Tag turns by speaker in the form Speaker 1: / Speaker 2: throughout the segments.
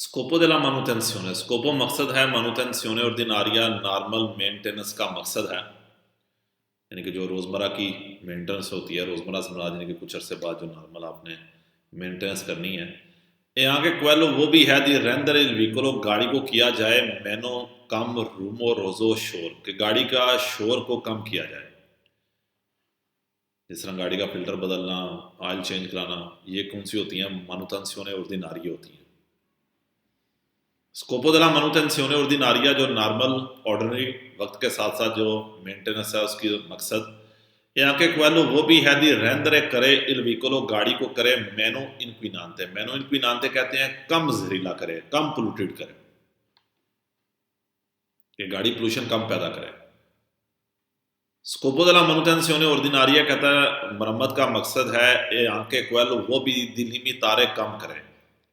Speaker 1: स्कोपो della manutenzione स्कोपो मकसद है manutenzione ordinaria normal maintenance का मकसद है, यानी कि जो रोज़मर्रा की मेंटेनेंस होती है, रोज़मर्रा से मुराद यानी कि कुछ अरसे बाद जो नॉर्मल आपने मेंटेनेंस करनी है। e anche quello वो भी है दी रेंडर il veicolo गाड़ी को किया जाए मेनो कम rumoroso शोर, कि गाड़ी का शोर को कम किया जाए। जिस तरह गाड़ी का फिल्टर बदलना, ऑयल चेंज कराना, ये कौन सी होती हैं? manutenzione ordinaria होती हैं। स्कोपो della manutenzione ordinaria जो नॉर्मल ऑर्डिनरी वक्त के साथ साथ जो मेंटेनेंस है उसकी मकसद, यहाँ के क्वेलो वो भी है दी रेंदरे करे इल व्हीकलो गाड़ी को करे मेनो इंक्विनांते कहते हैं कम जहरीला करे, कम पोल्यूटेड करे, कि गाड़ी पोल्यूशन कम पैदा करे। स्कोपो della manutenzione ordinaria कहता है मरम्मत का मकसद है ये आंके क्वेलो वो भी दिल्ली में तारे कम करे,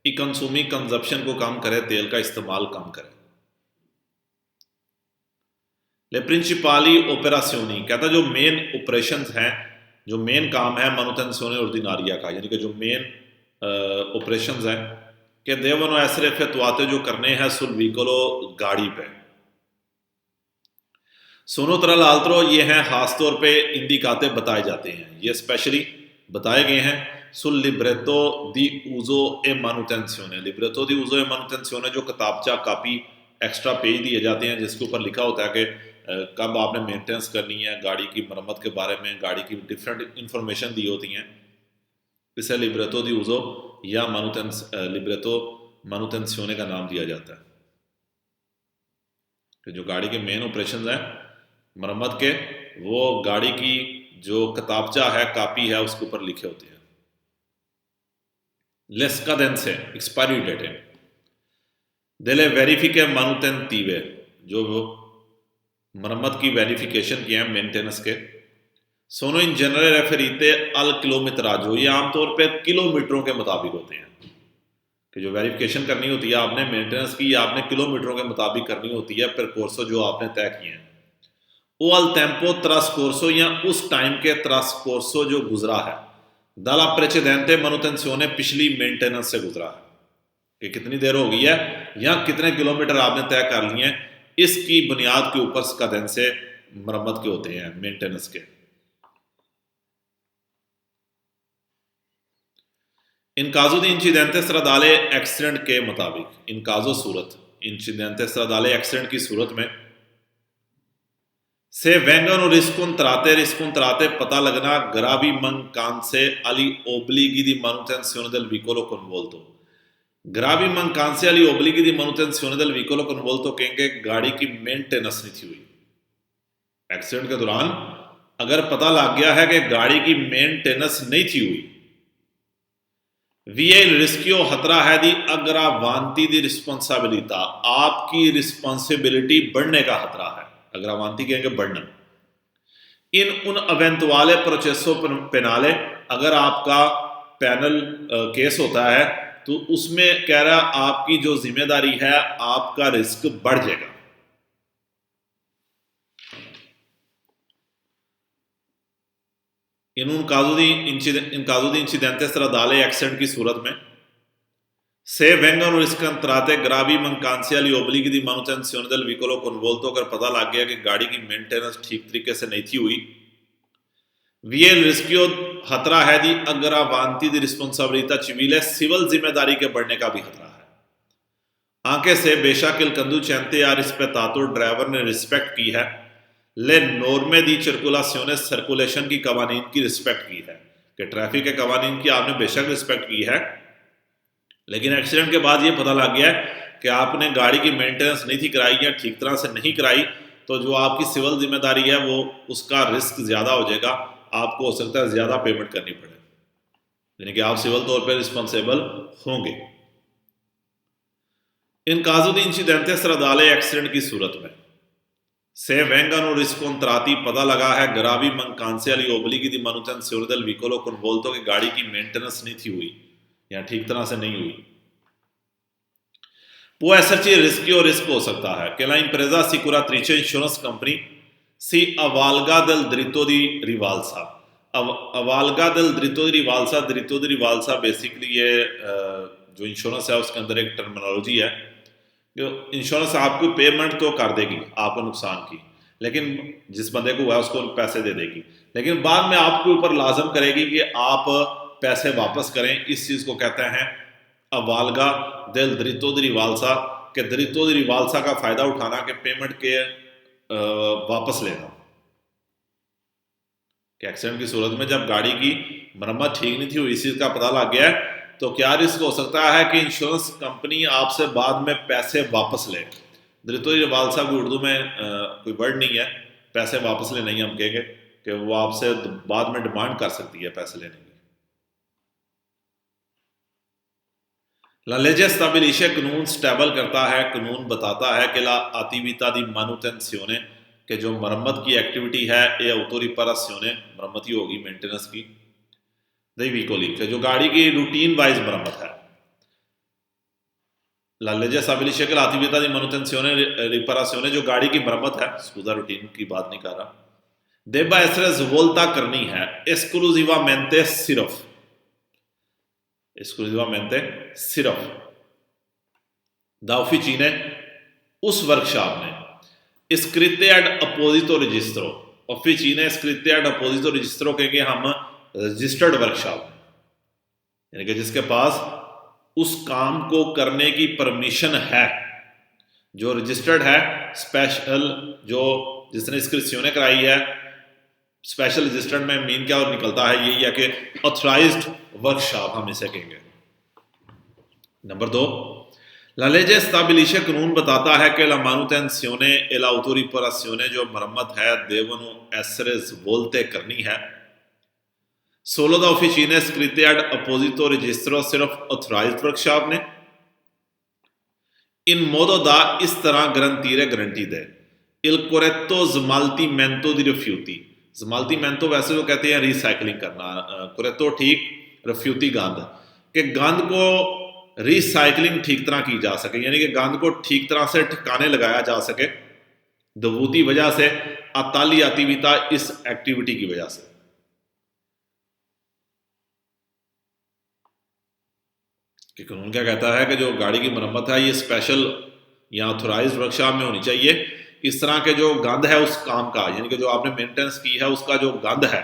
Speaker 1: ई कंसूमी कंजप्शन को कम करे, तेल का इस्तेमाल कम करे। ले प्रिंसिपाली ओपेरासियोनी कहता जो मेन ऑपरेशंस हैं, जो मेन काम है manutenzione ordinaria का, यानी कि जो मेन ऑपरेशंस हैं कि देवनो ऐसे effettuate जो करने हैं sul veicolo गाड़ी पे। सोनो tra l'altro ये हैं खासतौर पे इंडिकाते बताए जाते हैं, ये स्पेशली बताए गए हैं sul libretto di uso e manutenzione। libretto di uso e manutenzione जो किताबचा कापी एक्स्ट्रा पेज दिए जाते हैं जिसके ऊपर लिखा होता है कि कब आपने मेंटेनेंस करनी है, गाड़ी की मरम्मत के बारे में गाड़ी की डिफरेंट इंफॉर्मेशन दी होती हैं। इसे लिब्रेटो दी उज़ो या लिब्रेटो manutenzione का नाम दिया जाता है, कि जो गाड़ी के मेन ऑपरेशंस हैं मरम्मत के, वो गाड़ी की जो किताबचा है, कापी है, उसके ऊपर लिखे होते हैं। Le scadenze expiry date delle verifiche manutentive जो मरम्मत की वेरिफिकेशन की है मेंटेनेंस के, सोनो इन जनरल रेफरीते अल किलोमीटराजो, ये आमतौर पे किलोमीटरों के मुताबिक होते हैं, कि जो वेरिफिकेशन करनी होती है आपने मेंटेनेंस की, आपने किलोमीटरों के मुताबिक करनी होती है, परकोर्सो जो आपने तय किए हैं। ओ अल टेम्पो ट्रांसकोर्सो, या उस टाइम के ट्रांसकोर्सो जो गुजरा है, दला प्रेसिडेंटे manutenzione पिछली मेंटेनेंस से गुजरा है, कि कितनी देर हो गई है या कितने किलोमीटर आपने तय कर लिए हैं, इसकी बुनियाद के ऊपर स्कादेंसे मरम्मत के होते हैं मेंटेनेंस के। इन काजो दी इंसिडेंटे स्ट्रादाले एक्सीडेंट के मुताबिक, इन काजो सूरत इंसिडेंटे स्ट्रादाले एक्सीडेंट की सूरत में से वेंगनो रिस्कुंत्राते पता लगना ग्रावी mancanze ali obblighi di manutenzione del veicolo convolto। ग्रावी mancanze ali obblighi di manutenzione del veicolo convolto कहेंगे गाड़ी की मेंटेनेंस नहीं थी हुई। एक्सीडेंट के दौरान अगर पता लग गया है कि गाड़ी की मेंटेनेंस नहीं थी हुई, वी il rischio खतरा है दी अग्रावांती दी रिस्पॉन्सिबिलिटी, आपकी रिस्पॉन्सिबिलिटी बढ़ने का खतरा है। अग्रावांती कहेंगे बढ़ना। इन उन अवेंतुआले प्रोसेसो पेनाले, अगर आपका पैनल केस होता है तो उसमें कह रहा आपकी जो जिम्मेदारी है, आपका रिस्क बढ़ जाएगा। इन काजो दी इंसिडेंटे स्ट्रादाले एक्सीडेंट की सूरत में से vengono riscontrate gravi mancanze agli obblighi di manutenzione del veicolo convolto, अगर पता लग गया कि गाड़ी की मेंटेनेंस ठीक तरीके से नहीं थी हुई, वी il rischio खतरा है दी अग्रावांती दी रिस्पॉन्सिबिलिटी civile, सिविल जिम्मेदारी के बढ़ने का भी खतरा है। आंके से बेशक il conducente ha rispettato, driver ने रिस्पेक्ट की है, ले नॉर्मे दी सर्कुलेशन, सर्कुलेशन की कवानीन की रिस्पेक्ट की है, कि ट्रैफिक के कवानीन की आपने बेशक रिस्पेक्ट की है, लेकिन एक्सीडेंट के बाद ये पता लग गया कि आपने गाड़ी की मेंटेनेंस नहीं थी कराई या ठीक तरह से नहीं कराई, तो जो आपकी सिविल जिम्मेदारी है वो उसका रिस्क ज़्यादा हो जाएगा, आपको हो सकता है ज़्यादा पेमेंट करनी पड़े, यानी कि आप सिविल तौर पर रिस्पॉन्सिबल होंगे। इन काजो दी इंसिडेंटे स्ट्रादाले एक्सीडेंट की सूरत में से वेंगनो रिस्कोंत्राती, पता लगा है ग्रावी mancanze agli obblighi di manutenzione del veicolo convolto, की गाड़ी की मेंटेनेंस नहीं थी हुई या ठीक तरह से नहीं हुई। वो ऐसा चीज रिस्क हो सकता है कि ला impresa assicuratrice इंश्योरेंस कंपनी सी अवालगा del diritto di rivalsa, अवालगा del diritto di rivalsa, diritto di rivalsa basically ये जो इंश्योरेंस है उसके अंदर एक टर्मिनोलॉजी है कि इंश्योरेंस आपको पेमेंट तो कर देगी आपको नुकसान की, लेकिन जिस बंदे को हुआ है उसको पैसे दे देगी, लेकिन बाद में आपके ऊपर लाजम करेगी कि आप पैसे वापस करें। इस चीज़ को कहते हैं अवालगा दिल दरितो दरीवालसा, के दरितो दरीवालसा का फ़ायदा उठाना, के पेमेंट के वापस लेना। कि एक्सीडेंट की सूरत में जब गाड़ी की मरम्मत ठीक नहीं थी, इस चीज़ का पता लग गया है, तो क्या रिस्क हो सकता है कि इंश्योरेंस कंपनी आपसे बाद में पैसे वापस ले। दरितो दरीवालसा भी उर्दू में कोई वर्ड नहीं है, पैसे वापस ले नहीं हम कहेंगे कि वो आपसे बाद में डिमांड कर सकती है पैसे लेने की। La legge stabilisce कानून स्टेबल करता है, कानून बताता है कि ला attività di manutenzione, कि जो मरम्मत की एक्टिविटी है ये autoriparazione, मरम्मत ही होगी मेंटेनेंस की, दई veicoli, कि जो गाड़ी की रूटीन वाइज मरम्मत है। La legge stabilisce che l'attività di manutenzione riparazione, जो गाड़ी की मरम्मत है, स्कूजा रूटीन की बात नहीं कर रहा, debba essere svolta करनी है esclusivamente सिर्फ da officine, उस वर्कशॉप ने iscritte ad apposito registro, officine iscritte ad apposito registro कहेंगे हम रजिस्टर्ड वर्कशॉप, यानी कि जिसके पास उस काम को करने की परमिशन है, जो रजिस्टर्ड है, स्पेशल, जो जिसने इसक्रिप्शन कराई है, स्पेशल रजिस्टर्ड में मीन क्या और निकलता है यही है कि ऑथराइज्ड वर्कशॉप हम इसे कहेंगे। नंबर 2, La legge stabilisce, कानून बताता है कि la manutenzione e l'autoriparazione, जो मरम्मत है, devono essere svolte करनी है solo da officine scritte ad apposito registro, सिर्फ ऑथराइज्ड वर्कशॉप ने, in modo da, इस तरह garantire, गारंटी दे, il corretto smaltimento di rifiuti, स्माल्टीमेंटो वैसे तो कहते हैं रिसाइकलिंग करना, कुरेतो ठीक, रिफ्यूटी गंद, कि गंद को रिसाइकलिंग ठीक तरह की जा सके, यानी कि गंद को ठीक तरह से ठिकाने लगाया जा सके, दोवूती वजह से, अताली अतिविता, इस एक्टिविटी की वजह से। कि कानून क्या कहता है कि जो गाड़ी की मरम्मत है ये स्पेशल या ऑथराइज्ड वर्कशॉप में होनी चाहिए, इस तरह के जो गंद है उस काम का, यानी कि जो आपने मेंटेनेंस की है उसका जो गंद है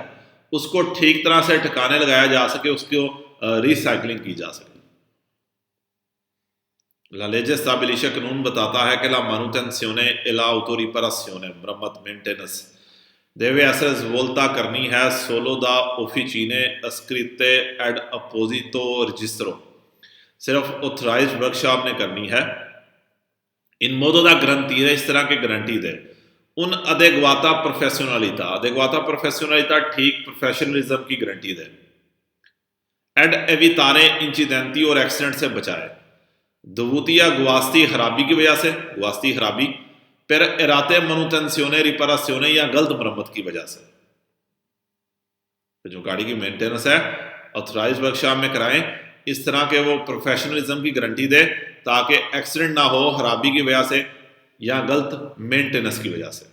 Speaker 1: उसको ठीक तरह से ठिकाने लगाया जा सके, उसको रिसाइकलिंग की जा सके। La legge stabilisce, कानून बताता है कि la manutenzione e l'autoriparazione, मरम्मत मेंटेनेंस, deve essere svolta करनी है solo da officine scritte ad apposito registro, सिर्फ ऑथराइज्ड वर्कशॉप ने करनी है, इन मोदो दा garantire, इस तरह की गारंटी दे, उन adeguata professionalità, adeguata professionalità ठीक प्रोफेशनलिज्म की गारंटी दे, एड evitare इंसिडेंटी, और एक्सीडेंट से बचाए, दोवूती या गुआस्ती खराबी की वजह से, गुआस्ती खराबी, पर एराते manutenzione riparazione, या गलत मरम्मत की वजह से। तो जो गाड़ी की मेंटेनेंस है ऑथराइज्ड वर्कशॉप में कराएं, इस तरह के वो प्रोफेशनलिज्म की गारंटी दे ताकि एक्सीडेंट ना हो खराबी की वजह से या गलत मेंटेनेंस की वजह से।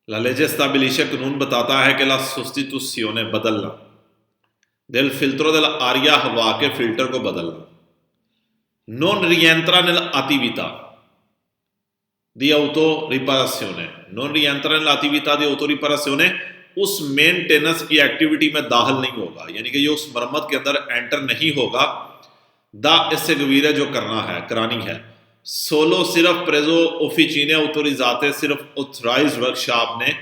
Speaker 1: La legge stabilisce, कानून बताता है कि la sostituzione, बदलना, del filtro dell'aria, हवा के फिल्टर को बदलना, non rientra nell'attività di autoriparazione, non rientra nell'attività di autoriparazione, उस मेंटेनेंस की एक्टिविटी में दाखिल नहीं होगा, यानी कि ये उस मरम्मत के अंदर एंटर नहीं होगा, दा इससे गवीरे जो करना है, करानी है, सोलो सिर्फ प्रेजो ऑफिसीने ऑथोरिजाते, सिर्फ ऑथराइज्ड वर्कशॉप ने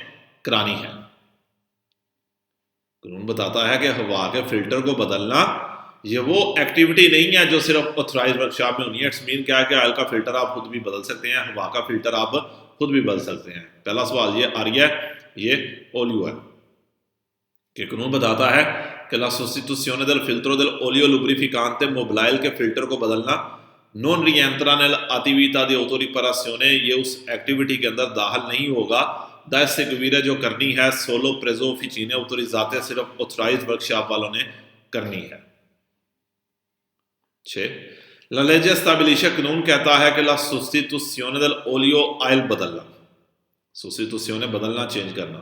Speaker 1: करानी है। कानून बताता है कि हवा के फिल्टर को बदलना ये वो एक्टिविटी नहीं है जो सिर्फ ऑथराइज्ड वर्कशॉप में होनी है। इट्स मीन क्या है कि ऑयल का फिल्टर आप खुद भी बदल सकते हैं, हवा का फिल्टर आप खुद भी बदल सकते हैं। पहला सवाल ये आ रही है, ये ओलियो है कि कानून बताता है कि la sostituzione del filtro dell'olio lubrificante mobilile के फिल्टर को बदलना non rientra nell'attività di autoriparazione, ये उस एक्टिविटी के अंदर दाखिल नहीं होगा, दा इससे गवीरे जो करनी है सोलो प्रेजो ऑफिसीने ऑथोरिजाते, सिर्फ ऑथराइज्ड वर्कशॉप वालों ने करनी है। 6, La legge stabilisce, कानून कहता है कि la sostituzione dell'olio ऑयल बदलना, sostituzione बदलना, चेंज करना,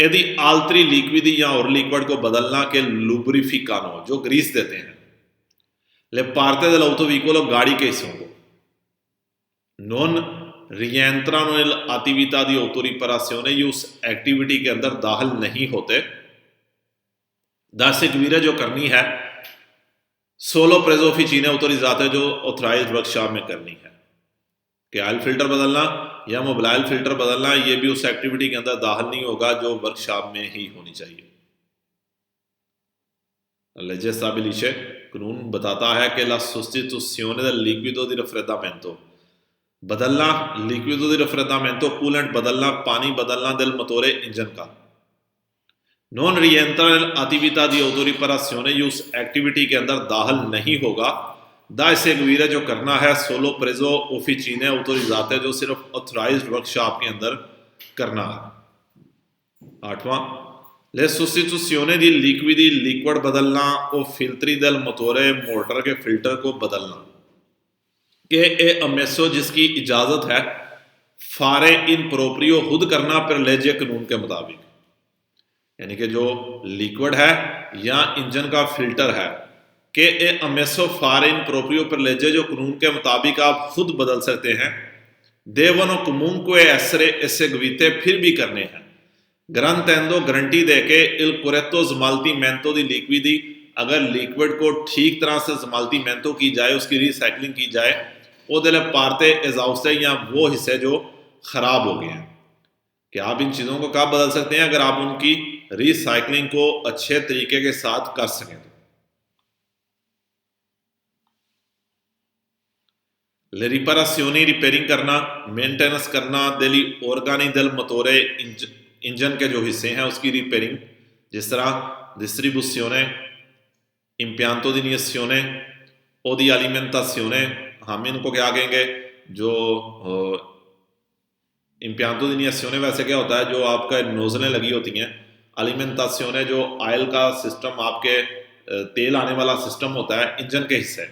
Speaker 1: यदि altri liquidi या और लिक्विड को बदलना के lubrificano जो ग्रीस देते हैं le parte dell'autovicolo गाड़ी के हिस्सों को non rientrano nell'attività di autoriparazione ये उस एक्टिविटी के अंदर दाखिल नहीं होते da seguire जो करनी है सोलो प्रेजो ऑफिसीने ऑथोरिज़ाते जो ऑथराइज्ड वर्कशॉप में करनी है कि ऑयल फिल्टर बदलना या मोबाइल फिल्टर बदलना ये भी उस एक्टिविटी के अंदर दाखिल नहीं होगा जो वर्कशॉप में ही होनी चाहिए। लेजे स्टेबिलिशे कानून बताता है कि ला sostituzione del liquido di raffreddamento बदलना liquido di raffreddamento कूलेंट बदलना पानी बदलना del motore इंजन का non rientra nell'attività di autoriparazione ये उस एक्टिविटी के अंदर दाखिल नहीं होगा दा seguire जो करना है सोलो प्रेजो ऑफिसीने ऑथोरिज़ाते जो सिर्फ ऑथराइज्ड वर्कशॉप के अंदर करना है। 8वां ले sostituzione di liquidi लिक्विड बदलना और filtri del motore मोटर के फिल्टर को बदलना के ए अमेसो जिसकी इजाजत है फारे इन प्रोप्रियो खुद करना पर लेजे कानून के मुताबिक यानी कि जो लिक्विड है या इंजन का फिल्टर है कि ए अमेसो फारे इन प्रोप्रियो पर लेजे जो कानून के मुताबिक आप खुद बदल सकते हैं देवनो comunque essere eseguite फिर भी करने हैं garantendo गारंटी देके il corretto smaltimento di liquidi अगर लिक्विड को ठीक तरह से smaltimento की जाए उसकी रिसाइकलिंग की जाए वो दले पार्टे एजाउस्टे या वो हिस्से जो खराब हो गए हैं कि आप इन चीज़ों को कब बदल सकते हैं अगर आप उनकी रिसाइकलिंग को अच्छे तरीके के साथ कर सकें तो। ले रिपेराzioni रिपेयरिंग करना मेंटेनेंस करना डेली ऑर्गानी del motore इंजन के जो हिस्से हैं उसकी रिपेयरिंग जिस तरह डिस्ट्रीब्यूशिone impianto di iniezione o di alimentazione हम इनको क्या कहेंगे जो impianto di iniezione वैसे क्या होता है जो आपका नोजलें लगी होती हैं alimentazione जो ऑयल का सिस्टम आपके तेल आने वाला सिस्टम होता है इंजन के हिस्से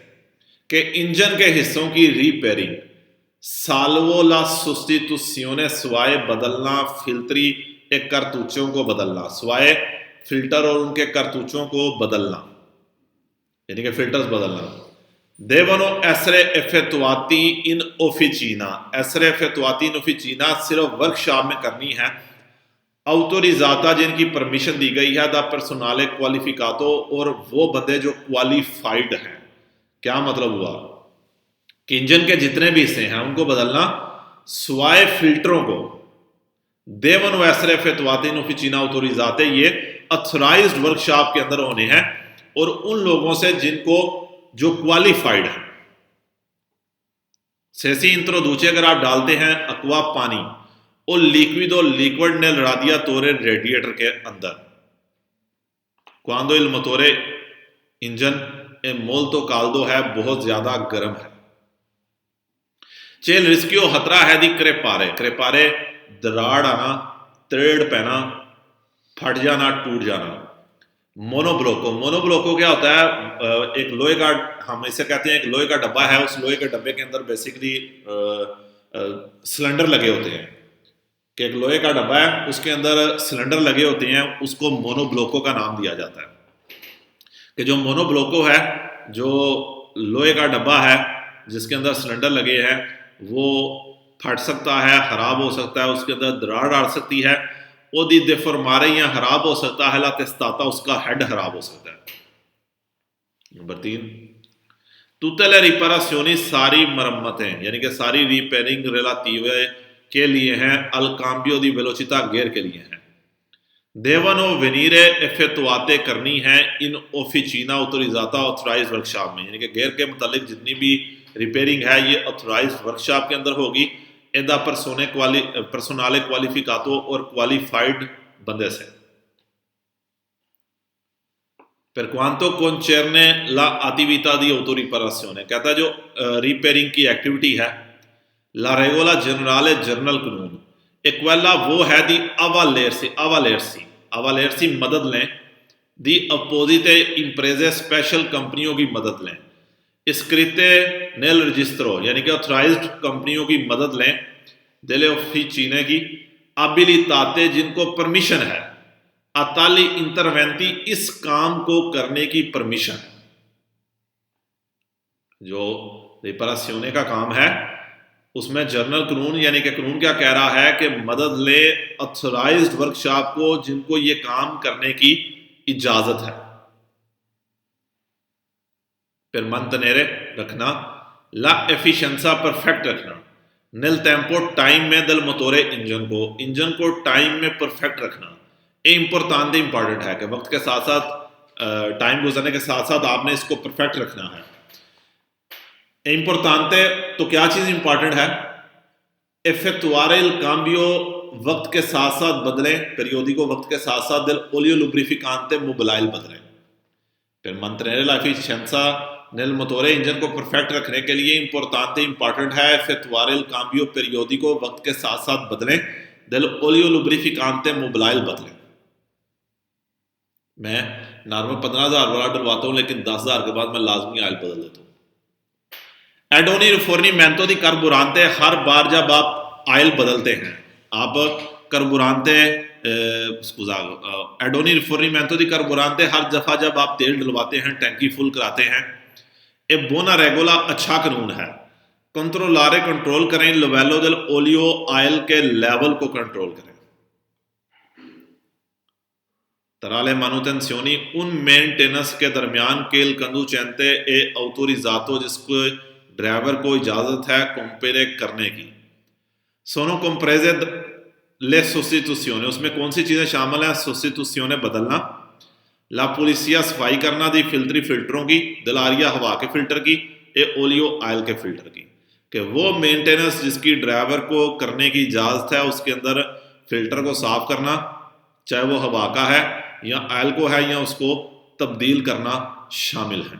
Speaker 1: के इंजन के हिस्सों की रिपेयरिंग साल्वो ला sostituzione स्वाय बदलना फिल्टरी एक कारतूचों को बदलना स्वाय फिल्टर और उनके कारतूचों को बदलना यानी कि फिल्टर्स बदलना devono essere effettuati in officina essere effettuati in officina सिर्फ वर्कशॉप में करनी है autorizzata जिनकी परमिशन दी गई है दा personale qualificato और वो बंदे जो क्वालिफाइड हैं। क्या मतलब हुआ कि इंजन के जितने भी हिस्से हैं उनको बदलना स्वाय फिल्टरों को devono essere effettuati in officina autorizzate ये ऑथराइज्ड वर्कशॉप के अंदर होने हैं और उन लोगों से जिनको जो क्वालिफाइड है सेसी इंट्रोडूचे अगर आप डालते हैं अक्वा पानी और लिक्विड नेल radiatore रेडिएटर के अंदर quando il motore इंजन ए molto caldo है बहुत ज्यादा गर्म है c'è il rischio खतरा है दी क्रेपारे दरार आना त्रेड़ पैना फट जाना टूट जाना मोनोब्लोको क्या होता है एक लोहे का हम इसे कहते हैं एक लोहे का डब्बा है उस लोहे के डब्बे के अंदर बेसिकली सिलेंडर लगे होते हैं कि एक लोहे का डब्बा है उसके अंदर सिलेंडर लगे होते हैं उसको मोनोब्लोको का नाम दिया जाता है कि जो मोनोब्लोको है जो लोहे का डब्बा है जिसके अंदर सिलेंडर लगे हैं वो फट सकता है खराब हो सकता है उसके अंदर दरार आ सकती है ओदी deformare या खराब हो सकता है ला testata उसका हेड खराब हो सकता है। नंबर 3 tutte le riparazioni सारी मरम्मतें यानी कि सारी रिपेयरिंग relative के लिए हैं al cambio di velocità gear के लिए हैं devono venire effettuate करनी है इन officina autorizzata authorized वर्कशॉप में यानी कि गियर के मुतालिक जितनी भी रिपेयरिंग है ये ऑथराइज्ड वर्कशॉप के अंदर होगी एदा पर्सोनाले क्वालिफिकातो और क्वालिफाइड बंदे से। Per quanto concerne la attività di autoriparazione कहता है जो रिपेयरिंग की एक्टिविटी है la regola generale जनरल कानून एक वाला वो है दी अवालेरसी मदद लें दी अपोजिटे इम्प्रेजे स्पेशल कंपनियों की मदद लें iscritte nel registro यानी कि ऑथराइज्ड कंपनियों की मदद लें delle officine की abilitate जिनको परमिशन है a tali interventi, इस काम को करने की परमिशन। जो रिपरासियोने का काम है उसमें जर्नल कानून यानी कि कानून क्या कह रहा है कि मदद ले ऑथराइज्ड वर्कशॉप को जिनको ये काम करने की इजाजत है। फिर mantenere रखना, la efficienza परफेक्ट रखना, nel tempo टाइम में del motore इंजन को टाइम में परफेक्ट रखना। ये इंपॉर्टेंट है कि वक्त के साथ साथ टाइम गुजरने के साथ साथ आपने इसको परफेक्ट रखना है। इंपॉर्टेंट तो क्या चीज इंपॉर्टेंट है? effettuare il cambio वक्त के साथ साथ बदले, periodico वक्त के साथ साथ del olio lubrificante mobile बदले। फिर mantenere la efficienza nel motore engine को परफेक्ट रखने के लिए इंपॉर्टेंट है effettuare il cambio periodico वक्त के साथ साथ बदले del olio lubrificante mobile बदले। मैं नॉर्मल 15,000 वाला डलवाता हूं लेकिन 10,000 के बाद मैं लाजमी ऑयल बदल देता हूं। एडोनी रिफोर्नीमेंटो दी कार्बुरांते, हर बार जब आप ऑयल बदलते हैं, आप कार्बुरांते एडोनी रिफोर्नीमेंटो दी कार्बुरांते, हर दफा जब आप तेल डलवाते हैं, टैंकी फुल कराते हैं, ए बोना रेगोला अच्छा कानून है। कंट्रोलारे कंट्रोल करें लिवेलो del ओलियो, ऑयल के लेवल को कंट्रोल करें। तराले manutenzioni उन मेंटेनेंस के दरमियान केल कंदुचेंते ए autorizzato, जिसको ड्राइवर को इजाजत है कंपेरे करने की। सोनो कंप्रेजे ले सोस्टिट्यूशियोने, उसमें कौन सी चीजें शामिल हैं? सोस्टिट्यूशियोने बदलना, ला पुलिसिया सफाई करना दी फिल्टरों की, दलारिया हवा के फिल्टर की, ए ओलियो ऑयल के फिल्टर की। कि वो मेंटेनेंस जिसकी ड्राइवर को करने की इजाजत है उसके अंदर फिल्टर को साफ करना, चाहे वो हवा का है या ऑयल को है, या उसको तब्दील करना शामिल है।